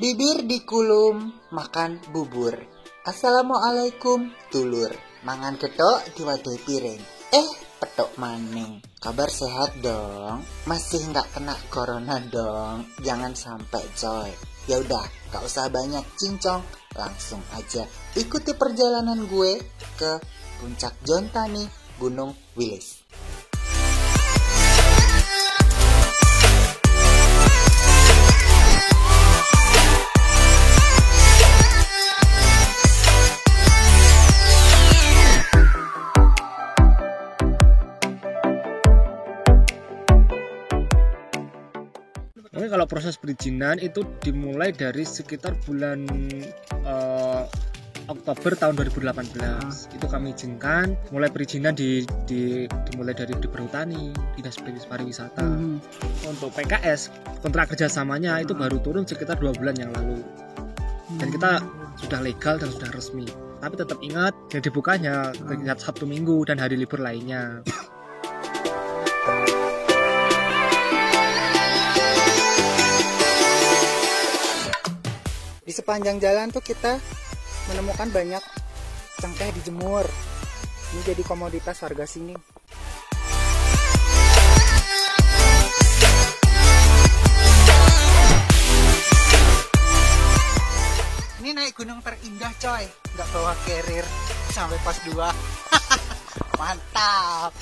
Bibir dikulum, makan bubur. Assalamualaikum, dulur. Mangan getok diwadahi piring. Petok maning. Kabar sehat dong? Masih nggak kena corona dong? Jangan sampai coy. Ya udah, gak usah banyak cincong, langsung aja ikuti perjalanan gue ke Puncak Jontani, Gunung Wilis. Oke, kalau proses perizinan itu dimulai dari sekitar bulan Oktober tahun 2018. Itu kami izinkan mulai perizinan dimulai dari Perhutani, Dinas Pariwisata. Untuk PKS kontrak kerjasamanya itu baru turun sekitar 2 bulan yang lalu. Dan kita sudah legal dan sudah resmi. Tapi tetap ingat, yang dibukanya Sabtu Minggu dan hari libur lainnya. Di sepanjang jalan tuh kita menemukan banyak cengkeh dijemur. Ini jadi komoditas warga sini. Ini naik gunung terindah coy, nggak bawa carrier sampai pos 2. Mantap.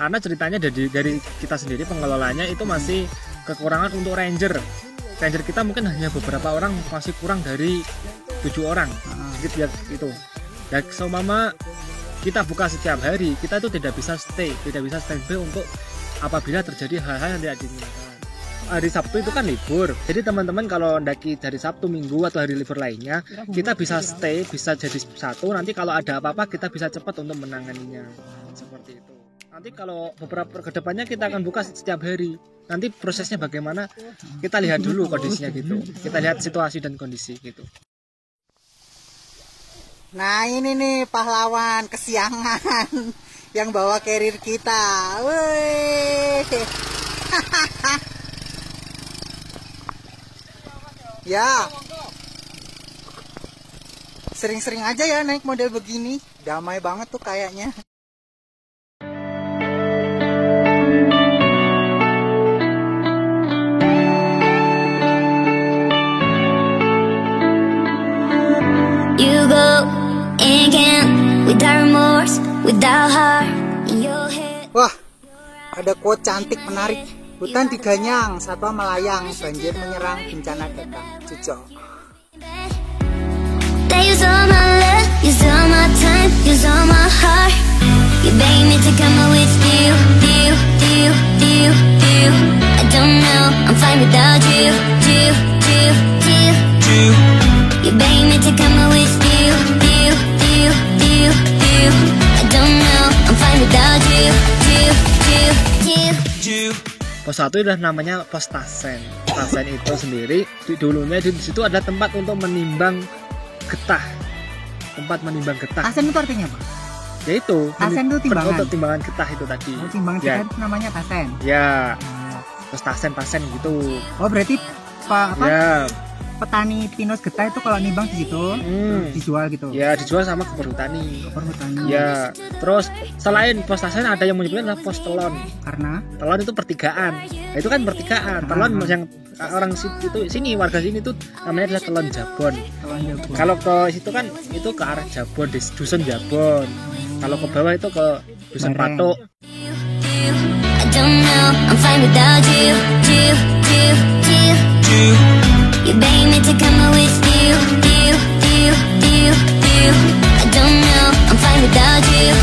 Karena ceritanya dari kita sendiri pengelolanya itu masih kekurangan untuk ranger kita mungkin hanya beberapa orang, masih kurang dari 7 orang sedikit ya itu. Dan seumpama kita buka setiap hari, kita itu tidak bisa standby untuk apabila terjadi hal-hal yang tidak diinginkan. Hari Sabtu itu kan libur, jadi teman-teman kalau mendaki dari Sabtu, Minggu atau hari libur lainnya, kita bisa stay, bisa jadi satu. Nanti kalau ada apa-apa kita bisa cepat untuk menanganinya, seperti itu. Nanti kalau beberapa kedepannya kita akan buka setiap hari. Nanti prosesnya bagaimana? Kita lihat dulu kondisinya gitu. Kita lihat situasi dan kondisi gitu. Nah ini nih pahlawan kesiangan yang bawa carrier kita. Wih. Ya. Sering-sering aja ya naik model begini. Damai banget tuh kayaknya. You go and can't without remorse, without heart in your head. Wah, ada quote cantik menarik. Hutan diganyang, satwa melayang, banjir menyerang, bencana datang. Cucok. They use all my love, use all my time, use all my heart. You beg me to come out with you. I don't know, I'm fine without you. You beg me to come out with you. I don't know, I'm fine without you. Pos 1 udah namanya pos Tasen. Tasen itu sendiri dulunya di situ ada tempat untuk menimbang getah. Tasen itu artinya apa? Yaitu Tasen itu timbangan. Untuk timbangan getah itu tadi. Timbangan Ya. kita itu namanya tasen. Ya. Pos Tasen gitu. Oh berarti Ya. petani pinus getah itu kalau nimbang di situ dijual gitu. Ya, dijual sama ke Perhutani. Perhutani. Ya. Terus selain pos Tasen ada yang menyebutnya adalah pos Telon. Karena Telon itu pertigaan. Nah, itu kan pertigaan. Telon yang orang sini warga sini tuh namanya adalah Telon Jabon. Kalau ke situ kan itu ke arah Jabon, dusun Jabon. Kalau ke bawah itu ke dusun Patok. I don't know, I'm fine without you. You beg me to come out with you. I don't know, I'm fine without you.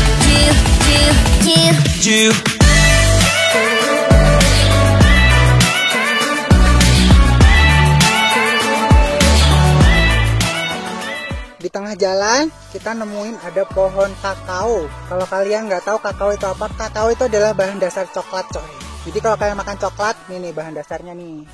di tengah tengah jalan kita nemuin ada pohon kakao. Kalau kalian nggak tahu kakao itu apa, kakao itu adalah bahan dasar coklat coy. Jadi kalau kalian makan coklat, ini nih bahan dasarnya nih.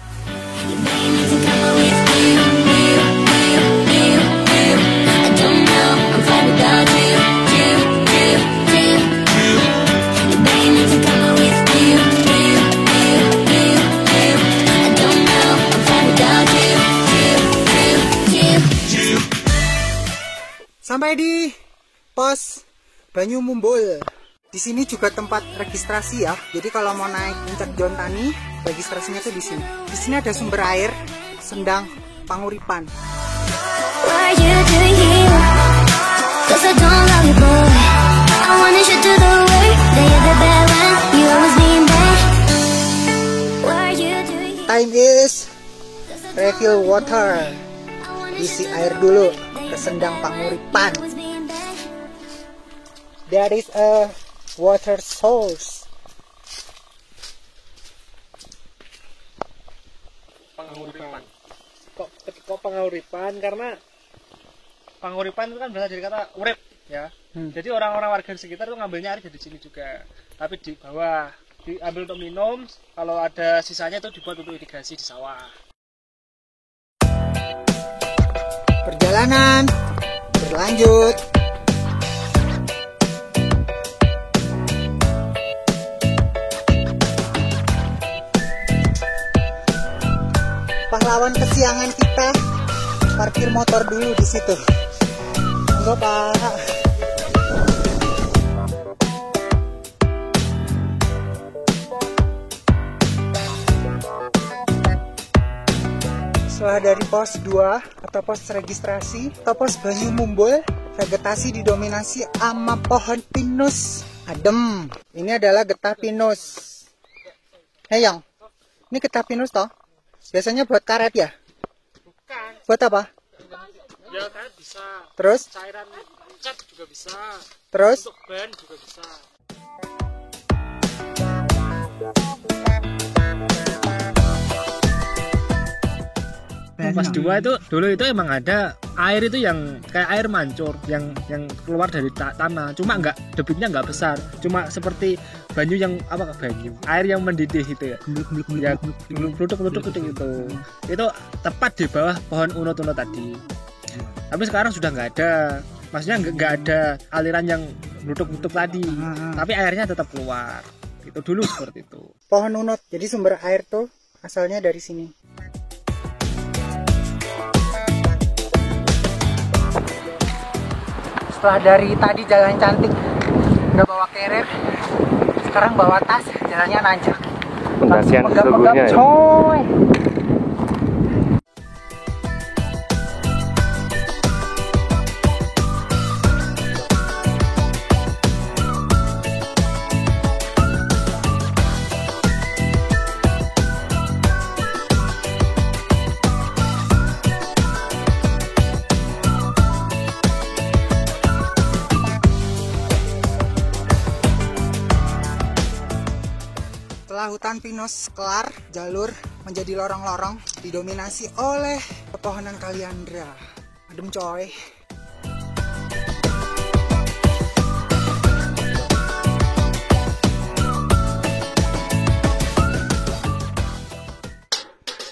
Sampai di pos Banyu Mumbul. Di sini juga tempat registrasi ya. Jadi kalau mau naik puncak Jontani, registrasinya tuh di sini. Di sini ada sumber air Sendang Panguripan. Time is refill water. Isi air dulu ke Sendang Panguripan. There is a water source. Panguripan. Kok panguripan? Karena panguripan itu kan berasal dari kata urip ya. Jadi orang-orang warga di sekitar itu ngambilnya air dari sini juga. Tapi di bawah diambil untuk minum. Kalau ada sisanya itu dibuat untuk irigasi di sawah. Perjalanan berlanjut. Pahlawan kesiangan kita parkir motor dulu di situ. Enggak, Pak. Setelah dari pos 2 atau pos registrasi atau pos Banyu Mumbul, vegetasi didominasi sama pohon pinus. Adem. Ini adalah getah pinus. Hei Yang, ini getah pinus toh? Biasanya buat karet ya? Bukan. Buat apa? Ya karet bisa. Terus? Cairan cat juga bisa. Terus? Untuk ban juga bisa. Pas 2 itu dulu itu emang ada air itu yang kayak air mancur yang keluar dari tanah, cuma debitnya nggak besar, cuma seperti banyu yang apa banyu air yang mendidih itu ya, geluduk itu tepat di bawah pohon unut-unut tadi. Tapi sekarang sudah nggak ada, maksudnya nggak ada aliran yang geluduk-geluduk tadi, tapi airnya tetap keluar. Itu dulu seperti itu. Pohon unut, jadi sumber air tuh asalnya dari sini. Setelah dari tadi jalan cantik, udah bawa carrier, sekarang bawa tas, jalannya nanjak. Pendasian sesungguhnya ya. Coy. Setelah hutan pinus kelar, jalur menjadi lorong-lorong didominasi oleh pepohonan kaliandra. Adem coy.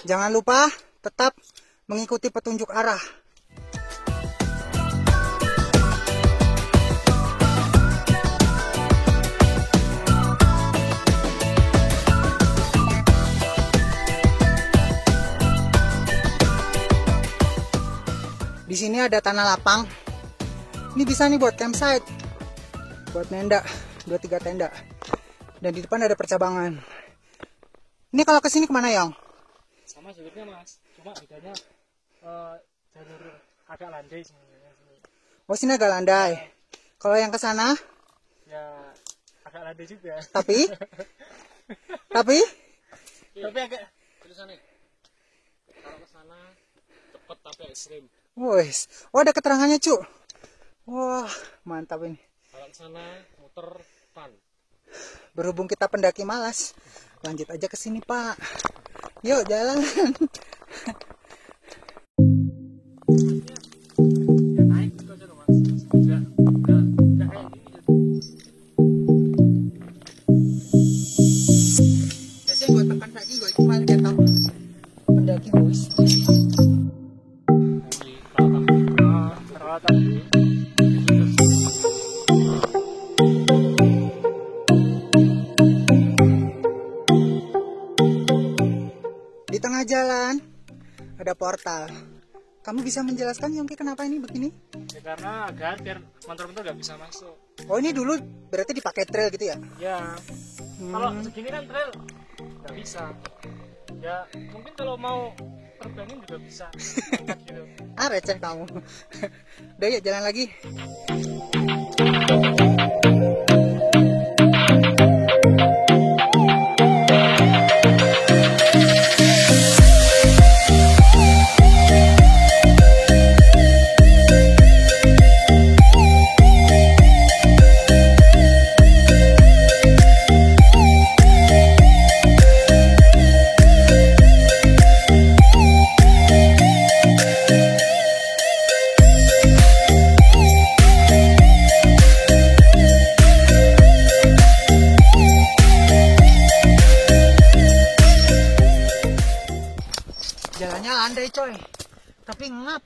Jangan lupa tetap mengikuti petunjuk arah. Di sini ada tanah lapang. Ini bisa nih buat campsite, buat nenda, 2-3 tenda. Dan di depan ada percabangan. Ini kalau ke sini kemana Yang? Sama jalurnya Mas, cuma bedanya jalur agak landai sebenarnya. Oh sini agak landai. Kalau yang ke sana? Ya agak landai juga. Tapi? Tapi agak tulisannya. Kalau ke sana cepet tapi ekstrim. Wes, oh ada keterangannya cu. Wah mantap ini. Kalau ke sana muter pan. Berhubung kita pendaki malas, lanjut aja ke sini Pak. Yuk jalan. Naik ke jalan, ada portal. Kamu bisa menjelaskan Yongki kenapa ini begini? Ya karena agar biar motor-motor nggak bisa masuk. Oh ini dulu berarti dipakai trail gitu ya? Ya, kalau segini kan trail nggak bisa. Ya mungkin kalau mau terbangin juga bisa. Gitu. Ah receh kamu. Udah yuk jalan lagi. Jalannya landai coy, tapi ngap.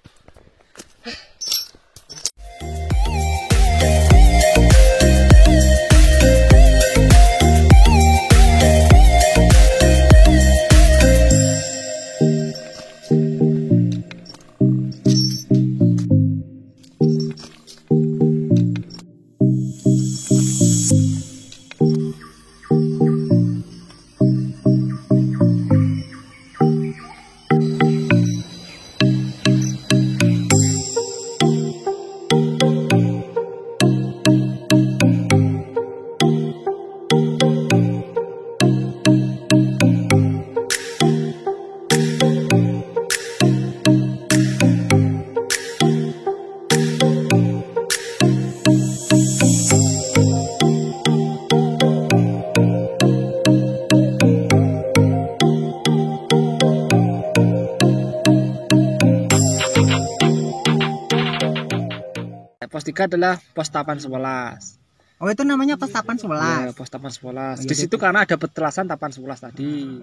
Pos 3 adalah pos Tapan 11. Oh itu namanya pos Tapan 11. Ya, pos Tapan 11. Di situ karena ada petelasan Tapan 11 tadi.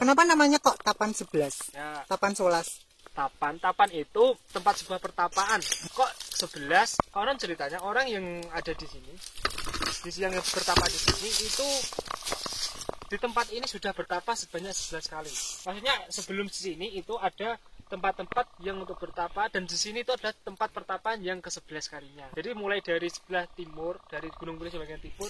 Kenapa namanya kok Tapan 11? Ya, Tapan 11. Tapan itu tempat sebuah pertapaan. Kok 11? Orang ceritanya orang yang ada di sini, yang bertapa di sini itu di tempat ini sudah bertapa sebanyak 11 kali. Maksudnya sebelum sini itu ada tempat-tempat yang untuk bertapa, dan di sini itu ada tempat pertapaan yang ke-11 kalinya. Jadi mulai dari sebelah timur, dari Gunung Putri sebagian timur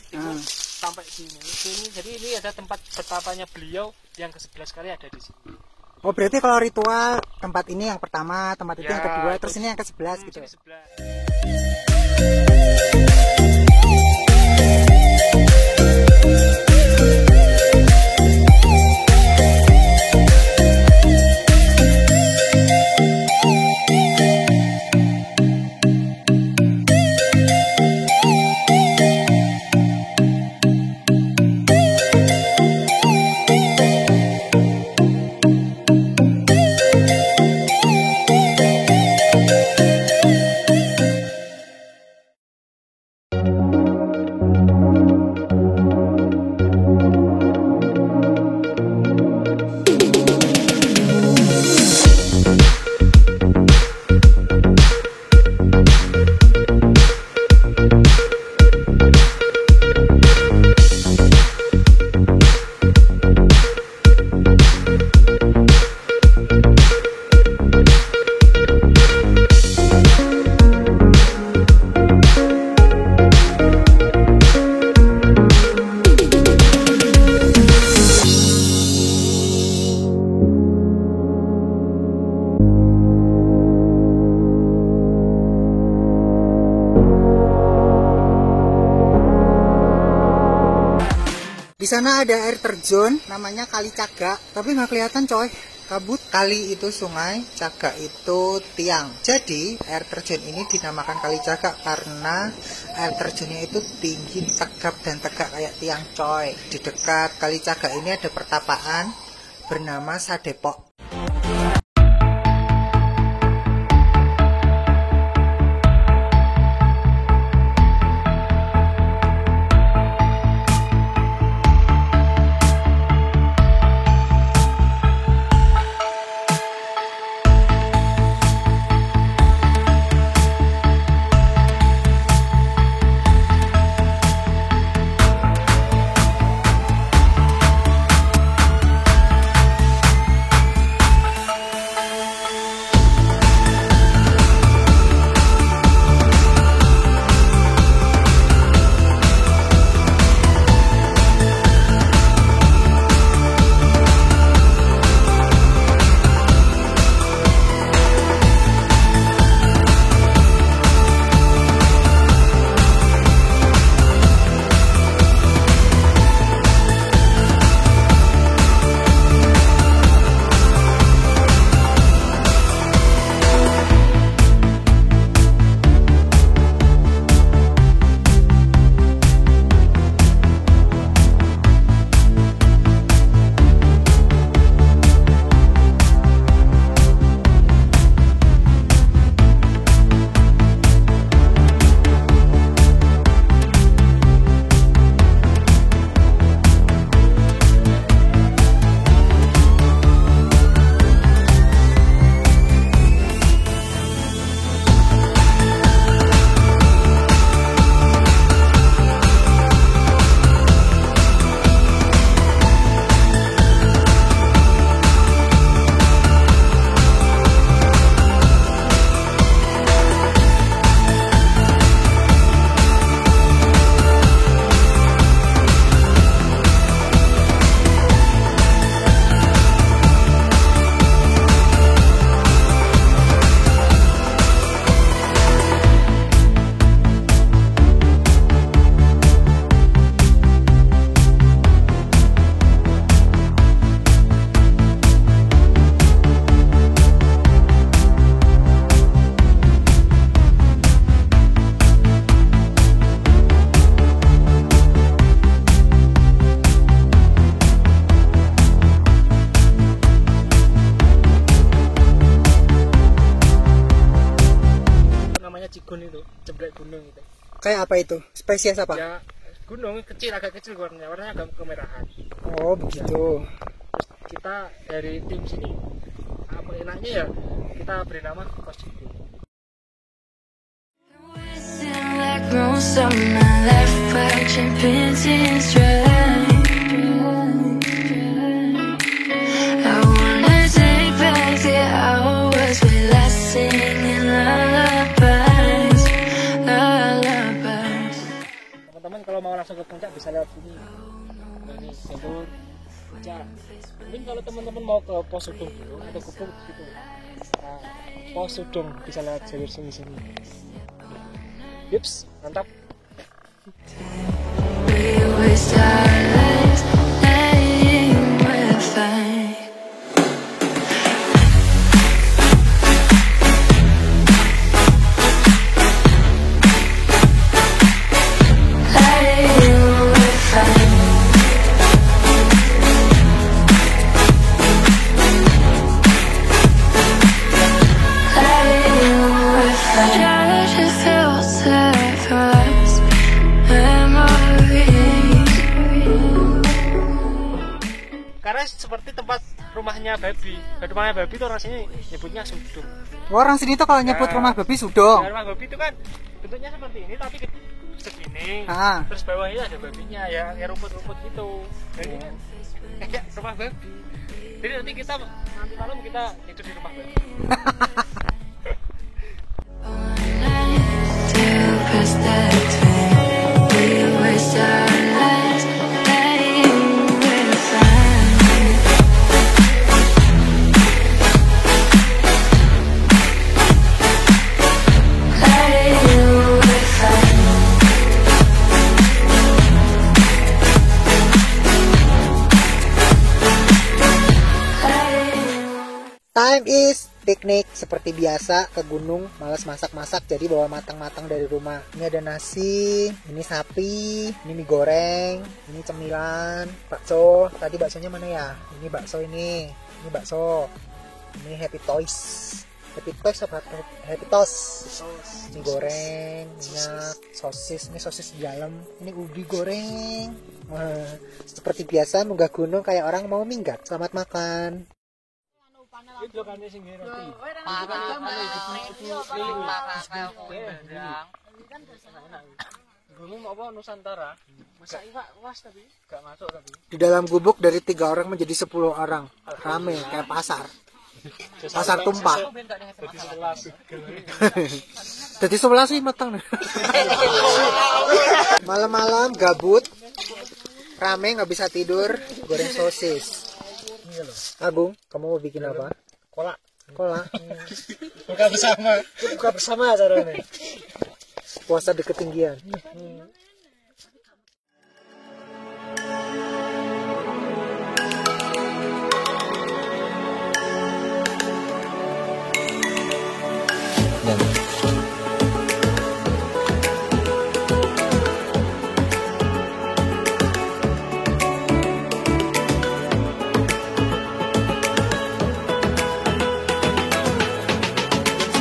sampai sini. Jadi ini ada tempat pertapanya beliau yang ke-11 kali ada di sini. Oh berarti kalau ritual tempat ini yang pertama, tempat itu Ya, yang kedua, itu. terus ini yang ke-11 gitu. Sini 11. Di sana ada air terjun namanya Kali Cagak, tapi nggak kelihatan coy kabut, kali itu sungai, cagak itu tiang. Jadi air terjun ini dinamakan kali cagak karena air terjunnya itu tinggi, tegap dan tegak kayak tiang coy. Di dekat kali cagak ini ada pertapaan bernama Sadepok. Cigun itu, jebrek gunung itu. Kayak apa itu? Spesies apa? Ya gunung kecil, agak kecil warnanya agak kemerahan. Oh begitu. Terus kita dari tim sini apa enaknya ya kita beri nama Pos Cigun. Teman-teman kalau mau langsung ke puncak bisa lewat sini. Ini jalur puncak. Mungkin kalau teman-teman mau ke Pos Sudung dulu atau Kupung gitu. Nah, Pos Sudung bisa lewat jalur sini. Yups, mantap. Karena seperti tempat rumahnya babi itu orang sini nyebutnya sudung. Orang sini tuh kalau nyebut rumah babi sudung. Ya, rumah babi itu kan bentuknya seperti ini tapi segini. Ah. Terus bawahnya ada babinya ya rumput-rumput gitu. Jadi kayak rumah babi. Jadi nanti malam kita tidur di rumah babi. time is piknik seperti biasa ke gunung, malas masak-masak jadi bawa matang-matang dari rumah. Ini ada nasi, ini sapi, ini mie goreng, ini cemilan, bakso. Tadi baksonya mana ya? Ini bakso ini bakso. Ini Happy Toys. Happy Toys apa? Happy Toast. Mie goreng, minyak, sosis. Ini sosis di dalam. Ini ubi goreng. Wah, seperti biasa munggah gunung kayak orang mau minggat. Selamat makan. Nusantara. Di dalam gubuk dari 3 orang menjadi 10 orang. Rame kayak pasar. Pasar tumpah. Jadi 11 sih matang. Malam-malam gabut. Rame nggak bisa tidur, goreng sosis. Agung, kamu mau bikin apa? Kolak. Buka bersama caranya. Puasa di ketinggian.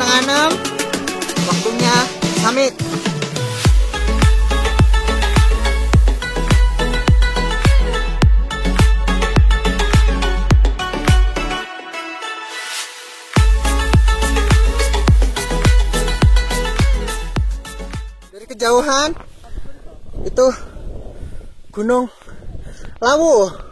Setengah 6, waktunya summit. Dari kejauhan itu Gunung Lawu.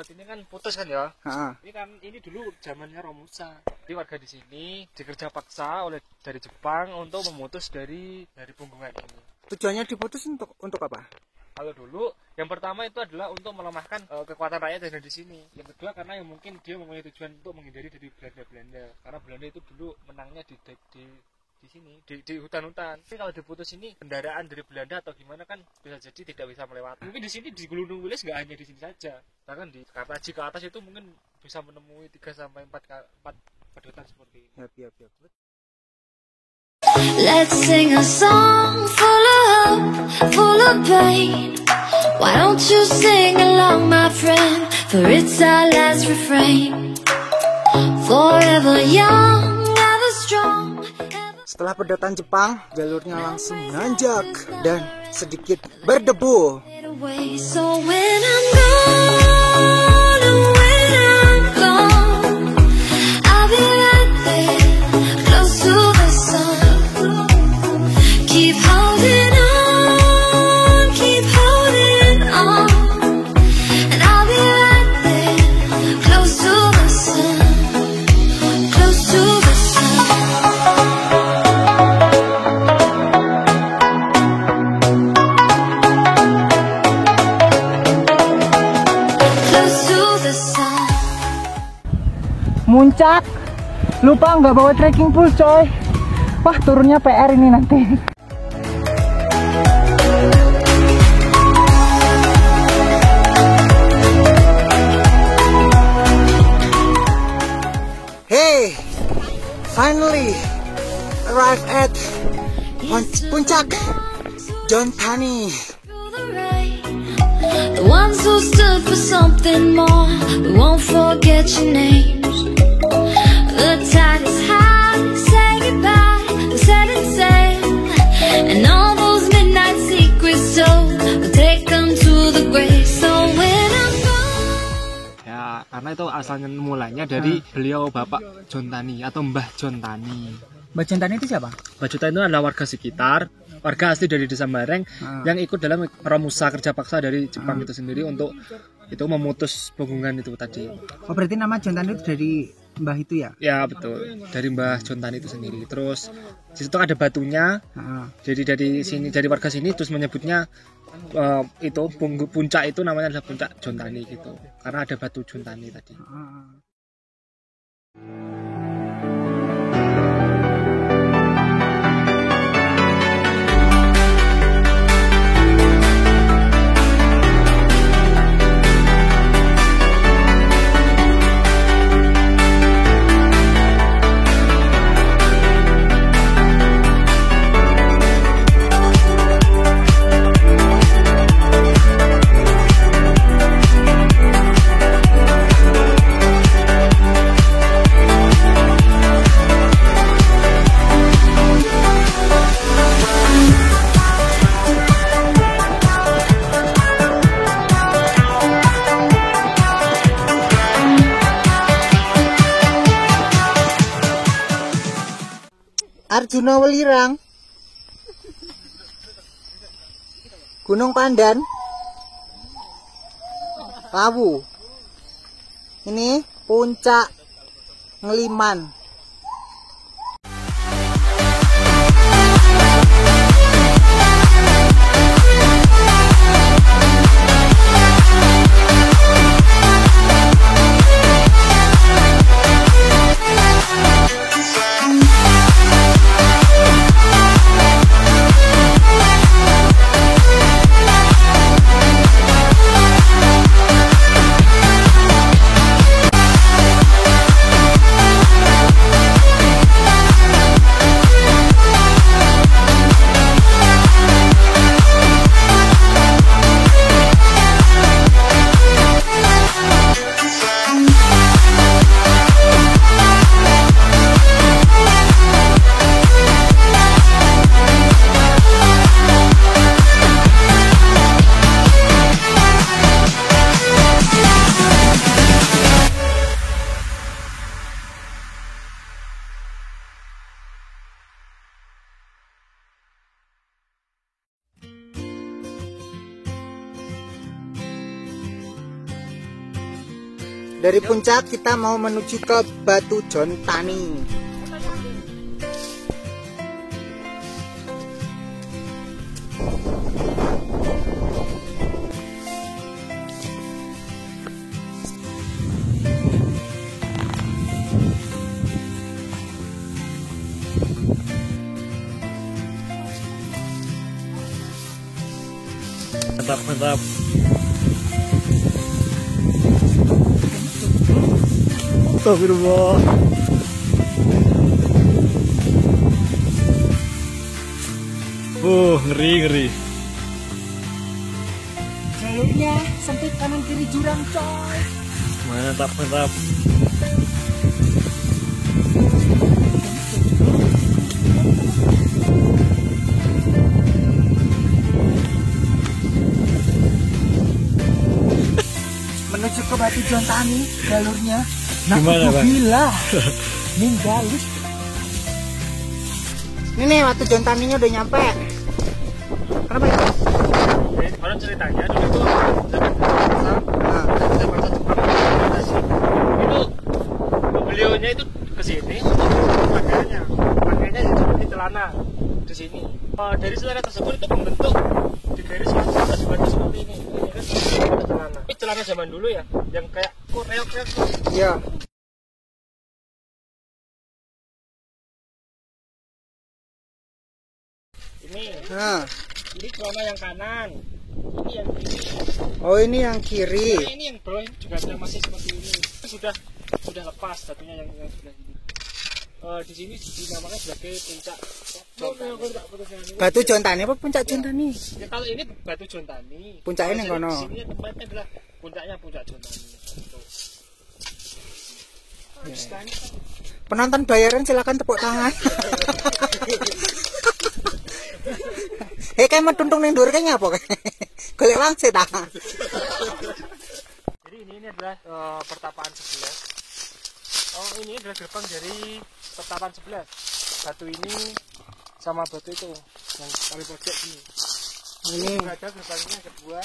Ini kan putus kan ya. Ha. Ini dulu zamannya Romusa. Jadi warga di sini dikerja paksa oleh dari Jepang untuk memutus dari punggungan ini. Tujuannya diputus untuk apa? Kalau dulu yang pertama itu adalah untuk melemahkan kekuatan rakyat yang ada di sini. Yang kedua karena yang mungkin dia mempunyai tujuan untuk menghindari dari Belanda. Karena Belanda itu dulu menangnya di sini di hutan-hutan. Tapi kalau diputus ini kendaraan dari Belanda atau gimana kan bisa jadi tidak bisa melewati. Mungkin di sini di Gunung Wilis nggak hanya di sini saja. Bahkan di Kartaji ke atas itu mungkin bisa menemui 3 sampai 4 padutan seperti ini. Yap. Let's sing a song full of hope, full of pain. Why don't you sing along, my friend? For it's our last refrain. Forever young, ever strong. Setelah pedatan Jepang, jalurnya langsung nanjak dan sedikit berdebu. So when I'm gone, when I'm gone, I'll be right there, close to the sun. Keep holding on, and I'll be right there, close to the sun, close to the sun. Muncak, lupa nggak bawa trekking pulse coy. Wah, turunnya PR ini nanti. Hey, finally arrived at Puncak Jontani. The ones who stood for something more, we won't forget your names. The tide is high, say goodbye, we're setting sail. And all those midnight secrets told, we'll take them to the grave. So when I'm gone. Ya, karena itu asalnya mulanya dari beliau Bapak Jontani atau Mbah Jontani. Mbah Jontani itu siapa? Mbah Jontani itu adalah warga sekitar, warga asli dari Desa Bareng yang ikut dalam pramusa kerja paksa dari Jepang itu sendiri untuk itu memutus hubungan itu tadi. Oh, berarti nama Jontani itu dari Mbah itu ya? Ya betul, dari Mbah Jontani itu sendiri. Terus di situ ada batunya. Jadi dari sini, dari warga sini terus menyebutnya itu puncak itu namanya adalah puncak Jontani gitu. Karena ada batu Jontani tadi. Arjuna Welirang, Gunung Pandan, Lawu. Ini puncak Ngeliman. Dari puncak kita mau menuju ke Batu Jontani. Mantap, mantap. Astagfirullah. Ngeri. Jalurnya sempit kanan kiri jurang, coy. Mantap. Menuju ke Batu Jontani jalurnya. Gimana, Bang? Gila. Ninggalin. Ini nih Batu Jontaninya udah nyampe. Kenapa ya? Jadi kalau ceritanya dulu itu zaman Jepang itu beliaunya itu ke sini pakaiannya seperti celana di sini. Dari celana tersebut itu membentuk di garis batu seperti ini. Ini kan celana. Ini celana zaman dulu ya, yang kayak reok-reok. Iya. Ini. Nah. Ini celana yang kanan. Ini yang kiri. Oh, ini yang kiri. Nah, ini yang bawah juga masih seperti ini. Sudah lepas satunya yang sudah ini. di sini dinamakan sebagai puncak Jontani. Batu Jontani apa puncak Jontani? Ya, kalau ini Batu Jontani. Puncaknya ning kono. Di sini tempatnya adalah puncaknya puncak Jontani. Penonton bayaran silakan tepuk tangan. Hei kayak mentuntung ning dhuwur kayaknya apa kayak? Golek wangsit ta. Jadi ini adalah pertapaan 11. Oh, ini adalah gerbang dari pertapaan 11. Batu ini sama batu itu yang paling pojok ini. Ini Ada gerbangnya kedua.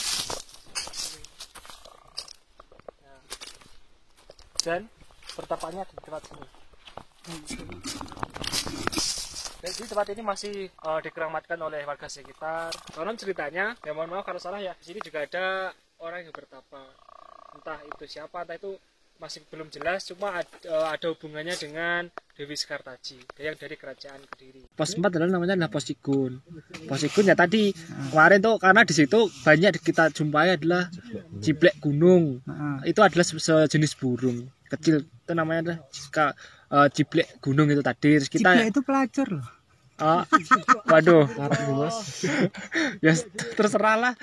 Nah. Dan pertapaannya di tempat sini. Jadi tempat ini masih dikeramatkan oleh warga sekitar. Konon ceritanya, ya mohon maaf kalau salah ya, di sini juga ada orang yang bertapa. Entah itu siapa, entah itu masih belum jelas, cuma ada hubungannya dengan Dewi Sekartaji yang dari kerajaan Kediri. Pos 4 adalah namanya Pos Sigun. Pos Sigun ya tadi kemarin tuh karena di situ banyak kita jumpai adalah ciblek gunung. Itu adalah sejenis burung kecil, itu namanya adalah ciblek gunung itu tadi. Terus kita Ciblek itu pelacur loh. waduh. Ya terserah lah.